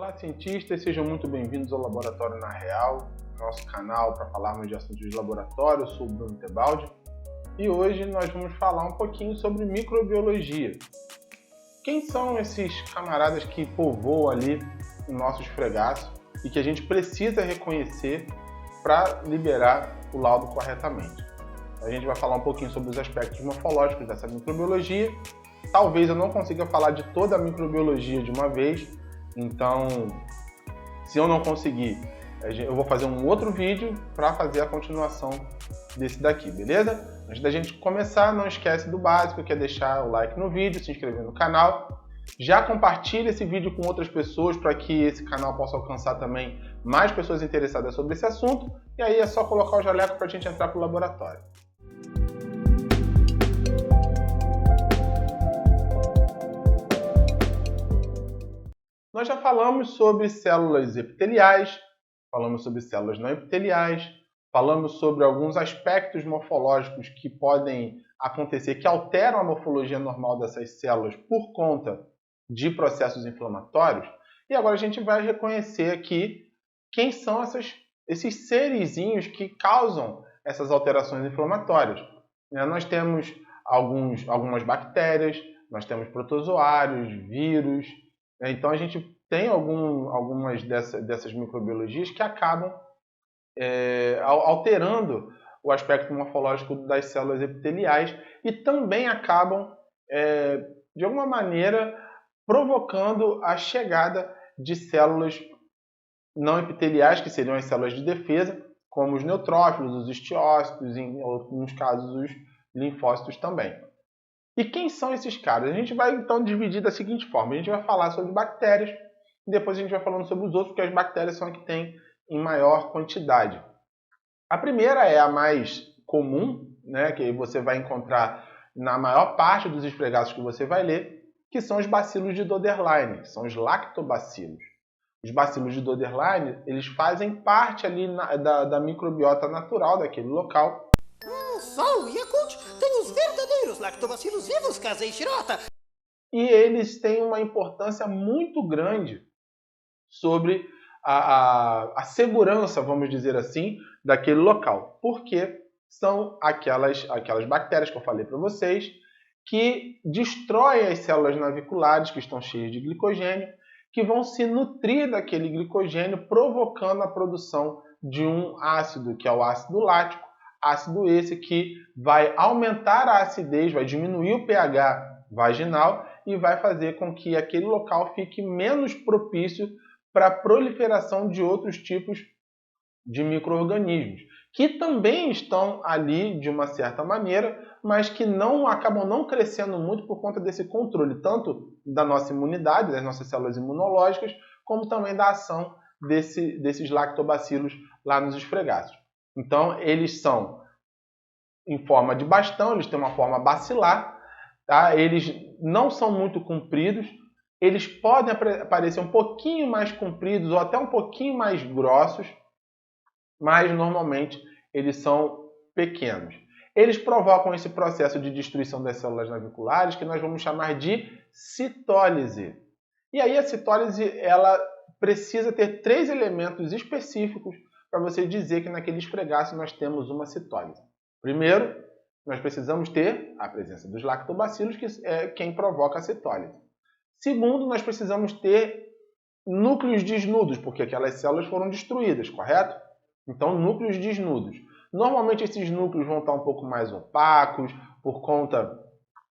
Olá, cientistas, sejam muito bem-vindos ao Laboratório na Real, nosso canal para falarmos de assuntos de laboratório. Eu sou o Bruno Tebaldi e hoje nós vamos falar um pouquinho sobre microbiologia. Quem são esses camaradas que povoam ali o nosso esfregaço e que a gente precisa reconhecer para liberar o laudo corretamente? A gente vai falar um pouquinho sobre os aspectos morfológicos dessa microbiologia. Talvez eu não consiga falar de toda a microbiologia de uma vez, então, se eu não conseguir, eu vou fazer um outro vídeo para fazer a continuação desse daqui, beleza? Antes da gente começar, não esquece do básico, que é deixar o like no vídeo, se inscrever no canal. Já compartilha esse vídeo com outras pessoas para que esse canal possa alcançar também mais pessoas interessadas sobre esse assunto. E aí é só colocar o jaleco para a gente entrar para o laboratório. Nós já falamos sobre células epiteliais, falamos sobre células não epiteliais, falamos sobre alguns aspectos morfológicos que podem acontecer, que alteram a morfologia normal dessas células por conta de processos inflamatórios. E agora a gente vai reconhecer aqui quem são esses serizinhos que causam essas alterações inflamatórias. Nós temos algumas bactérias, nós temos protozoários, vírus. Então a gente tem algumas dessas microbiologias que acabam alterando o aspecto morfológico das células epiteliais e também acabam, de alguma maneira, provocando a chegada de células não epiteliais, que seriam as células de defesa, como os neutrófilos, os estiócitos, em alguns casos os linfócitos também. E quem são esses caras? A gente vai então dividir da seguinte forma: a gente vai falar sobre bactérias e depois a gente vai falando sobre os outros, porque as bactérias são as que têm em maior quantidade. A primeira é a mais comum, né, que você vai encontrar na maior parte dos esfregaços que você vai ler, que são os bacilos de Doederlein, que são os lactobacilos. Os bacilos de Doederlein, eles fazem parte ali da microbiota natural daquele local. Só o Yakult tem os verdadeiros lactobacilos vivos, Kazei Shirota! E eles têm uma importância muito grande sobre a segurança, vamos dizer assim, daquele local. Porque são aquelas bactérias que eu falei para vocês que destroem as células naviculares, que estão cheias de glicogênio, que vão se nutrir daquele glicogênio, provocando a produção de um ácido, que é o ácido lático. Ácido esse que vai aumentar a acidez, vai diminuir o pH vaginal e vai fazer com que aquele local fique menos propício para a proliferação de outros tipos de micro-organismos, que também estão ali de uma certa maneira, mas que acabam não crescendo muito por conta desse controle, tanto da nossa imunidade, das nossas células imunológicas, como também da ação desses lactobacilos lá nos esfregaços. Então, eles são em forma de bastão, eles têm uma forma bacilar, tá? Eles não são muito compridos, eles podem parecer um pouquinho mais compridos ou até um pouquinho mais grossos, mas normalmente eles são pequenos. Eles provocam esse processo de destruição das células naviculares que nós vamos chamar de citólise. E aí a citólise ela precisa ter 3 elementos específicos para você dizer que naquele esfregaço nós temos uma citólise. Primeiro, nós precisamos ter a presença dos lactobacilos, que é quem provoca a citólise. Segundo, nós precisamos ter núcleos desnudos, porque aquelas células foram destruídas, correto? Então, núcleos desnudos. Normalmente esses núcleos vão estar um pouco mais opacos por conta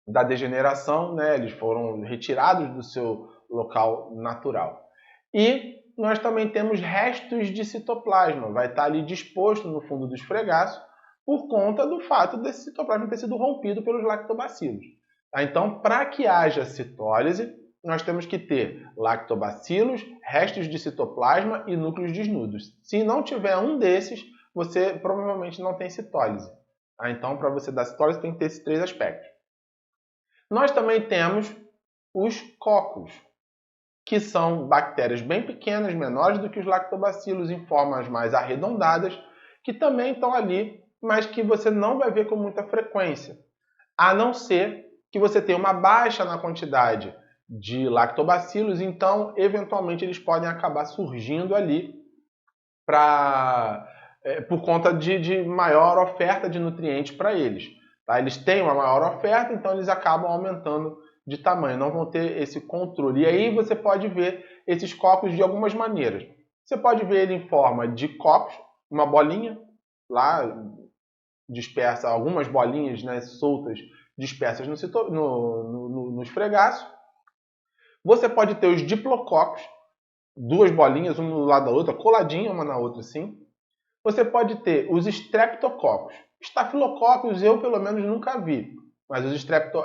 da degeneração, né? Eles foram retirados do seu local natural. E nós também temos restos de citoplasma, vai estar ali disposto no fundo do esfregaço por conta do fato desse citoplasma ter sido rompido pelos lactobacilos. Então, para que haja citólise, nós temos que ter lactobacilos, restos de citoplasma e núcleos desnudos. Se não tiver um desses, você provavelmente não tem citólise. Então, para você dar citólise, tem que ter esses 3 aspectos. Nós também temos os cocos, que são bactérias bem pequenas, menores do que os lactobacilos, em formas mais arredondadas, que também estão ali, mas que você não vai ver com muita frequência, a não ser que você tenha uma baixa na quantidade de lactobacilos, então eventualmente eles podem acabar surgindo ali por conta de maior oferta de nutrientes para eles. Tá? Eles têm uma maior oferta, então eles acabam aumentando de tamanho, não vão ter esse controle. E aí você pode ver esses cocos de algumas maneiras. Você pode ver ele em forma de cocos, uma bolinha lá dispersa, algumas bolinhas, né, soltas, dispersas no esfregaço. Você pode ter os diplococos, duas bolinhas, uma do lado da outra, coladinha uma na outra assim. Você pode ter os streptococos. Estafilococos eu, pelo menos, nunca vi. Mas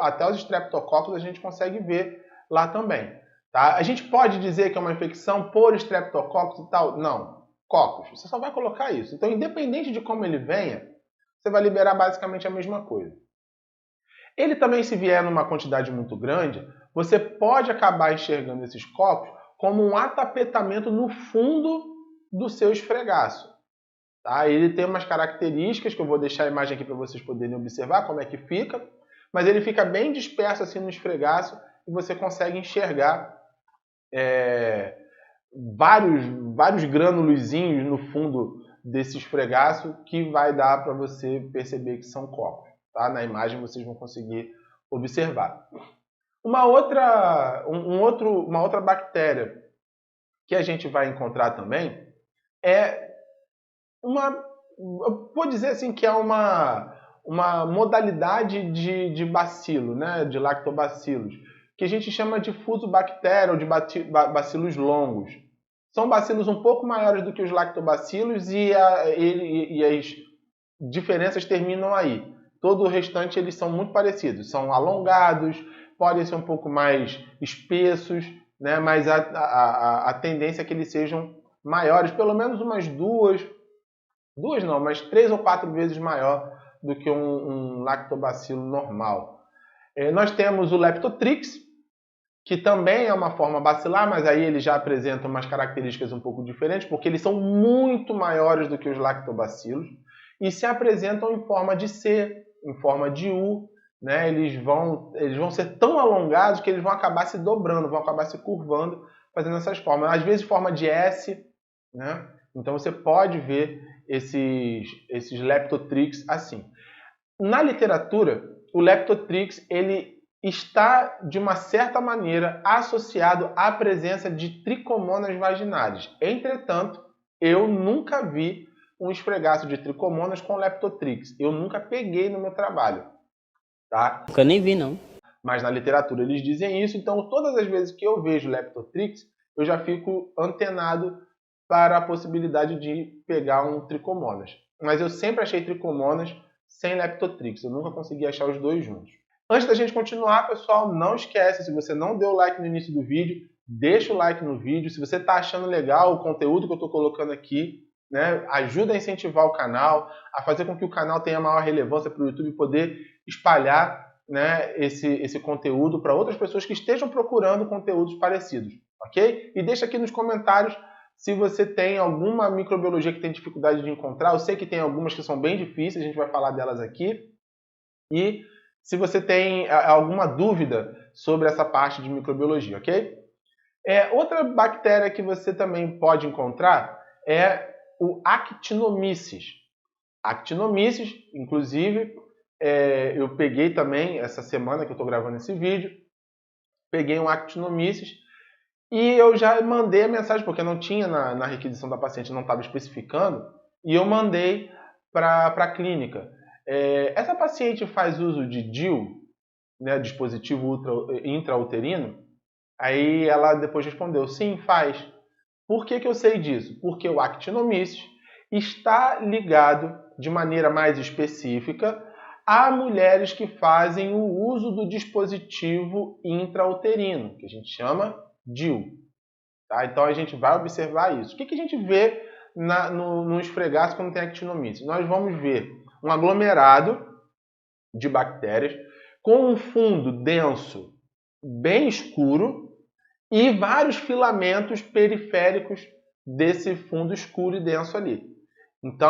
até os streptococos a gente consegue ver lá também. Tá? A gente pode dizer que é uma infecção por streptococos e tal? Não. Cocos. Você só vai colocar isso. Então, independente de como ele venha, você vai liberar basicamente a mesma coisa. Ele também, se vier numa quantidade muito grande, você pode acabar enxergando esses cocos como um atapetamento no fundo do seu esfregaço. Tá? Ele tem umas características que eu vou deixar a imagem aqui para vocês poderem observar como é que fica, mas ele fica bem disperso assim no esfregaço e você consegue enxergar vários granulozinhos no fundo desse esfregaço que vai dar para você perceber que são cocos. Tá? Na imagem vocês vão conseguir observar. Uma outra bactéria que a gente vai encontrar também é eu vou dizer assim que é uma modalidade de bacilo, né, de lactobacilos, que a gente chama de fusobactéria ou de bacilos longos. São bacilos um pouco maiores do que os lactobacilos e as diferenças terminam aí. Todo o restante eles são muito parecidos, são alongados, podem ser um pouco mais espessos, né, mas a tendência é que eles sejam maiores, pelo menos umas mas 3 ou 4 vezes maior do que um lactobacilo normal. Nós temos o Leptotrix, que também é uma forma bacilar, mas aí ele já apresenta umas características um pouco diferentes, porque eles são muito maiores do que os lactobacilos e se apresentam em forma de C, em forma de U, né? Eles vão ser tão alongados que eles vão acabar se dobrando, vão acabar se curvando, fazendo essas formas. Às vezes forma de S, né? Então você pode ver esses Leptotrix assim. Na literatura, o Leptotrix ele está, de uma certa maneira, associado à presença de tricomonas vaginares. Entretanto, eu nunca vi um esfregaço de tricomonas com Leptotrix. Eu nunca peguei no meu trabalho. Tá? Nunca nem vi, não. Mas na literatura eles dizem isso, então todas as vezes que eu vejo Leptotrix, eu já fico antenado para a possibilidade de pegar um tricomonas. Mas eu sempre achei tricomonas sem Leptotrix, eu nunca consegui achar os dois juntos. Antes da gente continuar, pessoal, não esquece, se você não deu like no início do vídeo, deixa o like no vídeo. Se você está achando legal o conteúdo que eu estou colocando aqui, né, ajuda a incentivar o canal, a fazer com que o canal tenha maior relevância para o YouTube poder espalhar, né, esse conteúdo para outras pessoas que estejam procurando conteúdos parecidos, ok? E deixa aqui nos comentários se você tem alguma microbiologia que tem dificuldade de encontrar. Eu sei que tem algumas que são bem difíceis, a gente vai falar delas aqui. E se você tem alguma dúvida sobre essa parte de microbiologia, ok? Outra bactéria que você também pode encontrar é o Actinomyces. Actinomyces, inclusive, eu peguei também, essa semana que eu estou gravando esse vídeo, peguei um Actinomyces e eu já mandei a mensagem, porque não tinha na requisição da paciente, não estava especificando, e eu mandei para a clínica. Essa paciente faz uso de DIU, né, dispositivo intrauterino? Aí ela depois respondeu, sim, faz. Por que eu sei disso? Porque o Actinomyces está ligado de maneira mais específica a mulheres que fazem o uso do dispositivo intrauterino, que a gente chama DIU. Tá? Então a gente vai observar isso. O que a gente vê no esfregaço quando tem Actinomyces? Nós vamos ver um aglomerado de bactérias com um fundo denso bem escuro e vários filamentos periféricos desse fundo escuro e denso ali. Então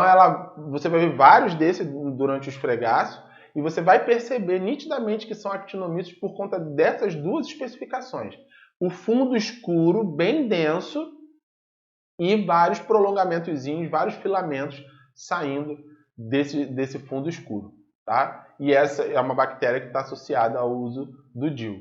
você vai ver vários desses durante o esfregaço E você vai perceber nitidamente que são actinomíceos por conta dessas duas especificações. O fundo escuro, bem denso, e vários prolongamentozinhos, vários filamentos saindo desse fundo escuro. Tá? E essa é uma bactéria que está associada ao uso do DIU.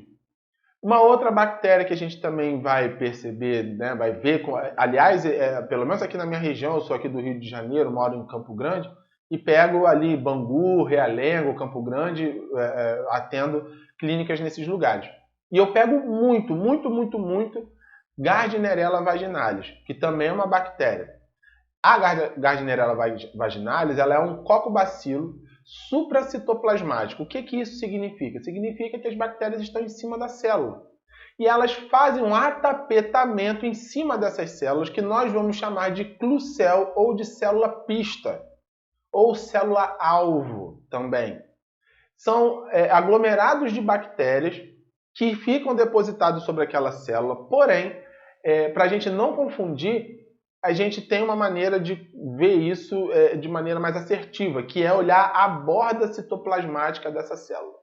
Uma outra bactéria que a gente também vai perceber, né, vai ver, aliás, pelo menos aqui na minha região, eu sou aqui do Rio de Janeiro, moro em Campo Grande, e pego ali Bangu, Realengo, Campo Grande, atendo clínicas nesses lugares. E eu pego muito Gardnerella vaginalis, que também é uma bactéria. A Gardnerella vaginalis, ela é um cocobacilo supracitoplasmático. O que isso significa? Significa que as bactérias estão em cima da célula. E elas fazem um atapetamento em cima dessas células, que nós vamos chamar de clucel ou de célula pista, ou célula-alvo também. São aglomerados de bactérias que ficam depositados sobre aquela célula, porém, para a gente não confundir, a gente tem uma maneira de ver isso de maneira mais assertiva, que é olhar a borda citoplasmática dessa célula.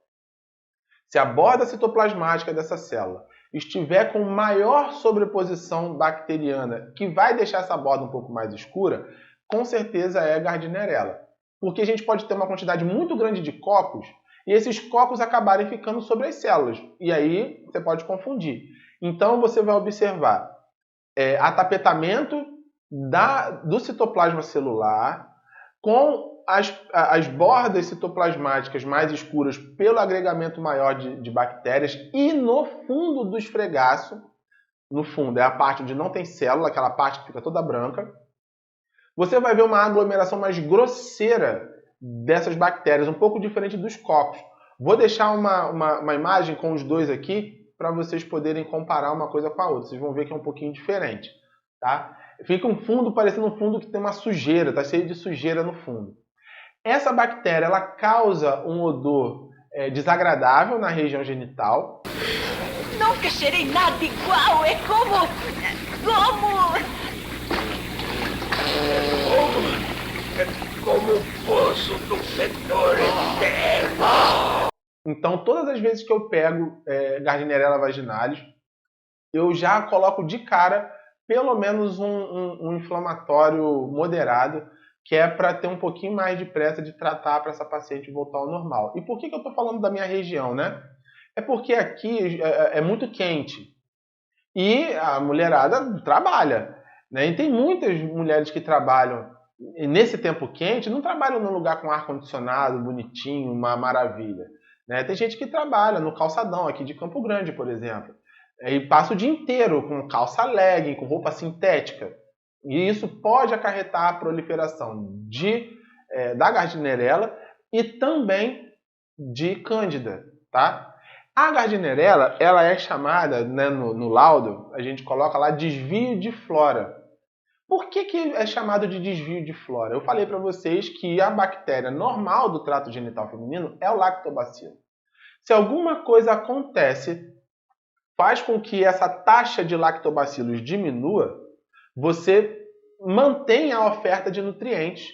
Se a borda citoplasmática dessa célula estiver com maior sobreposição bacteriana, que vai deixar essa borda um pouco mais escura, com certeza é Gardnerella. Porque a gente pode ter uma quantidade muito grande de cocos e esses cocos acabarem ficando sobre as células. E aí você pode confundir. Então você vai observar atapetamento do citoplasma celular com as bordas citoplasmáticas mais escuras pelo agregamento maior de bactérias e no fundo do esfregaço, no fundo é a parte onde não tem célula, aquela parte que fica toda branca, você vai ver uma aglomeração mais grosseira dessas bactérias, um pouco diferente dos cocos. Vou deixar uma imagem com os dois aqui para vocês poderem comparar uma coisa com a outra. Vocês vão ver que é um pouquinho diferente. Tá? Fica um fundo parecendo um fundo que tem uma sujeira, está cheio de sujeira no fundo. Essa bactéria ela causa um odor desagradável na região genital. Nunca cheirei nada igual, é como... É como o poço do fedor eterno. Então, todas as vezes que eu pego Gardnerella vaginalis, eu já coloco de cara pelo menos um inflamatório moderado, que é para ter um pouquinho mais de pressa de tratar para essa paciente voltar ao normal. E por que eu estou falando da minha região, né? É porque aqui é muito quente e a mulherada trabalha, né? E tem muitas mulheres que trabalham nesse tempo quente, não trabalham num lugar com ar-condicionado, bonitinho, uma maravilha, né? Tem gente que trabalha no calçadão aqui de Campo Grande, por exemplo. E passa o dia inteiro com calça legging, com roupa sintética. E isso pode acarretar a proliferação da Gardnerella e também de Cândida. Tá? A Gardnerella ela é chamada, né, no laudo, a gente coloca lá desvio de flora. Por que é chamado de desvio de flora? Eu falei para vocês que a bactéria normal do trato genital feminino é o lactobacilo. Se alguma coisa acontece, faz com que essa taxa de lactobacilos diminua, você mantém a oferta de nutrientes,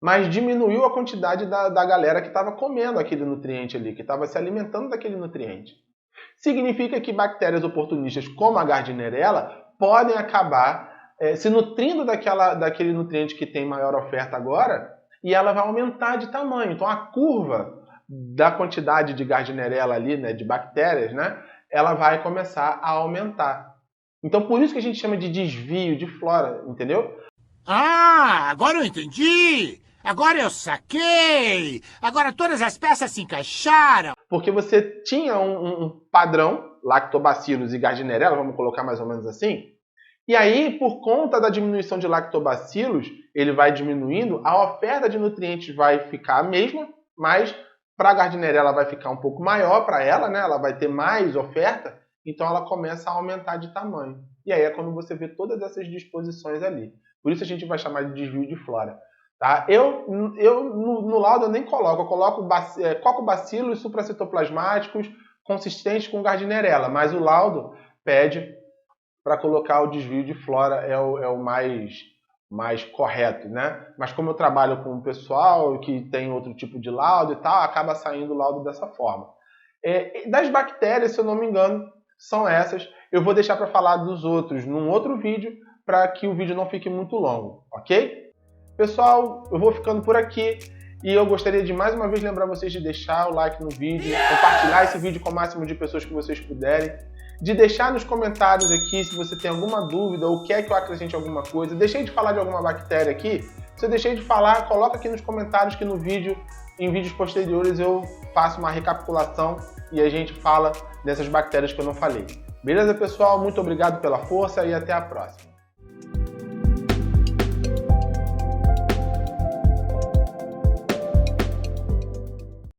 mas diminuiu a quantidade da galera que estava comendo aquele nutriente ali, que estava se alimentando daquele nutriente. Significa que bactérias oportunistas como a Gardnerella podem acabar se nutrindo daquele nutriente que tem maior oferta agora, e ela vai aumentar de tamanho. Então a curva da quantidade de Gardnerella ali, né, de bactérias, né, ela vai começar a aumentar. Então, por isso que a gente chama de desvio de flora, entendeu? Ah, agora eu entendi! Agora eu saquei! Agora todas as peças se encaixaram! Porque você tinha um padrão, lactobacilos e Gardnerella, vamos colocar mais ou menos assim, e aí, por conta da diminuição de lactobacilos, ele vai diminuindo, a oferta de nutrientes vai ficar a mesma, mas para a Gardnerella vai ficar um pouco maior para ela, né? Ela vai ter mais oferta, então ela começa a aumentar de tamanho. E aí é quando você vê todas essas disposições ali. Por isso a gente vai chamar de desvio de flora. Tá? Eu no laudo eu nem coloco, eu coloco cocobacilos supracitoplasmáticos consistentes com Gardnerella, mas o laudo pede para colocar o desvio de flora, é o mais mais correto, né? Mas como eu trabalho com o pessoal que tem outro tipo de laudo e tal, acaba saindo o laudo dessa forma. Das bactérias, se eu não me engano, são essas. Eu vou deixar para falar dos outros num outro vídeo, para que o vídeo não fique muito longo, ok? Pessoal, eu vou ficando por aqui e eu gostaria de mais uma vez lembrar vocês de deixar o like no vídeo, compartilhar esse vídeo com o máximo de pessoas que vocês puderem, de deixar nos comentários aqui se você tem alguma dúvida ou quer que eu acrescente alguma coisa. Deixei de falar de alguma bactéria aqui? Se eu deixei de falar, coloca aqui nos comentários que no vídeo, em vídeos posteriores, eu faço uma recapitulação e a gente fala dessas bactérias que eu não falei. Beleza, pessoal? Muito obrigado pela força e até a próxima.